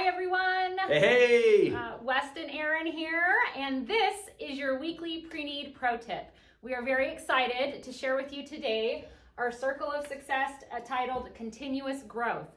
Hi everyone. Hey. West and Aaron here, and this is your weekly Preneed Pro Tip. We are very excited to share with you today our circle of success titled Continuous Growth.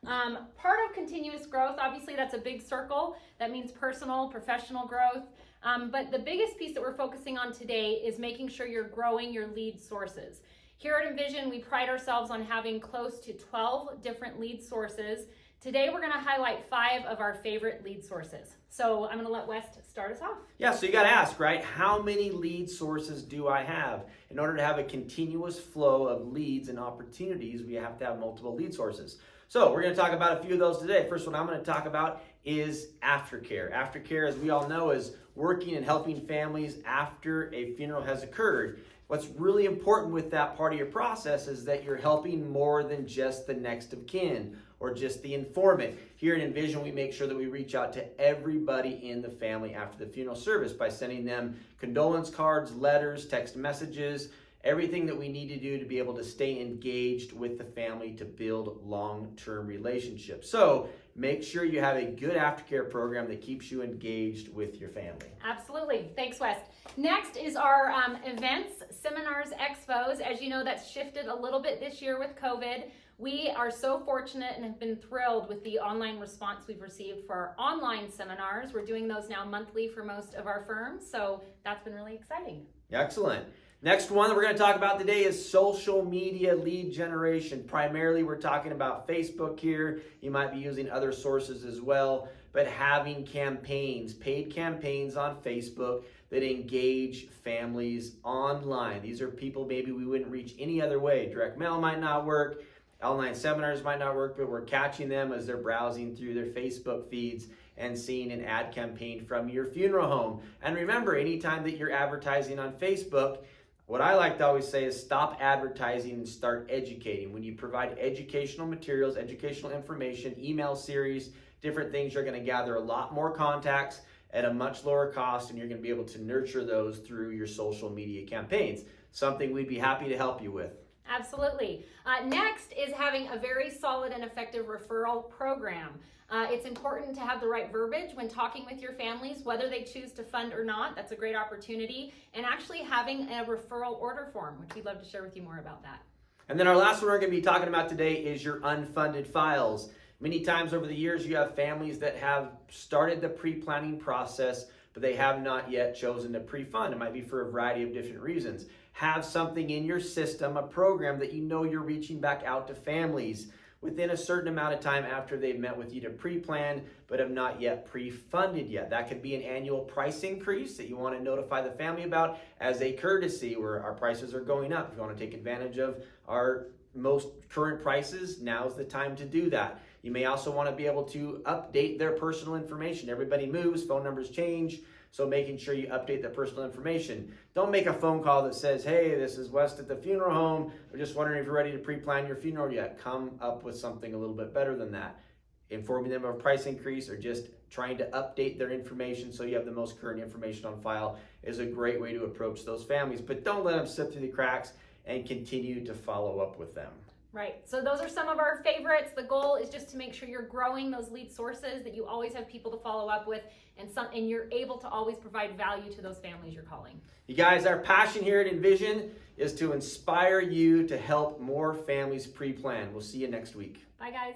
Part of continuous growth, obviously that's a big circle. That means personal, professional growth. But the biggest piece that we're focusing on today is making sure you're growing your lead sources. Here at Envision, we pride ourselves on having close to 12 different lead sources. Today, we're going to highlight 5 of our favorite lead sources. So I'm going to let West start us off. Yeah, so you got to ask, right? How many lead sources do I have? In order to have a continuous flow of leads and opportunities, we have to have multiple lead sources. So we're going to talk about a few of those today. First one I'm going to talk about is aftercare. Aftercare, as we all know, is working and helping families after a funeral has occurred. What's really important with that part of your process is that you're helping more than just the next of kin or just the informant. Here in Envision, we make sure that we reach out to everybody in the family after the funeral service by sending them condolence cards, letters, text messages, everything that we need to do to be able to stay engaged with the family to build long-term relationships. So make sure you have a good aftercare program that keeps you engaged with your family. Absolutely. Thanks, West. Next is our events, seminars, expos. As you know, that's shifted a little bit this year with COVID. We are so fortunate and have been thrilled with the online response we've received for our online seminars. We're doing those now monthly for most of our firms, so that's been really exciting. Excellent. Next one that we're going to talk about today is social media lead generation. Primarily, we're talking about Facebook here. You might be using other sources as well, but having campaigns, paid campaigns on Facebook that engage families online. These are people maybe we wouldn't reach any other way. Direct mail might not work. Online seminars might not work, but we're catching them as they're browsing through their Facebook feeds and seeing an ad campaign from your funeral home. And remember, anytime that you're advertising on Facebook, what I like to always say is stop advertising and start educating. When you provide educational materials, educational information, email series, different things, you're going to gather a lot more contacts at a much lower cost, and you're going to be able to nurture those through your social media campaigns. Something we'd be happy to help you with. Absolutely. Next is having a very solid and effective referral program. It's important to have the right verbiage when talking with your families, whether they choose to fund or not. That's a great opportunity. And actually having a referral order form, which we'd love to share with you more about that. And then our last one we're going to be talking about today is your unfunded files. Many times over the years, you have families that have started the pre-planning process, but they have not yet chosen to pre-fund. It might be for a variety of different reasons. Have something in your system, a program that you know you're reaching back out to families within a certain amount of time after they've met with you to pre-plan, but have not yet pre-funded yet. That could be an annual price increase that you want to notify the family about as a courtesy where our prices are going up. If you want to take advantage of our most current prices, now's the time to do that. You may also want to be able to update their personal information. Everybody moves, phone numbers change, so making sure you update their personal information. Don't make a phone call that says, hey, this is West at the funeral home. We're just wondering if you're ready to pre-plan your funeral yet. Come up with something a little bit better than that. Informing them of a price increase or just trying to update their information so you have the most current information on file is a great way to approach those families. But don't let them slip through the cracks and continue to follow up with them. Right. So those are some of our favorites. The goal is just to make sure you're growing those lead sources, that you always have people to follow up with, and you're able to always provide value to those families you're calling. You guys, our passion here at Envision is to inspire you to help more families pre-plan. We'll see you next week. Bye, guys.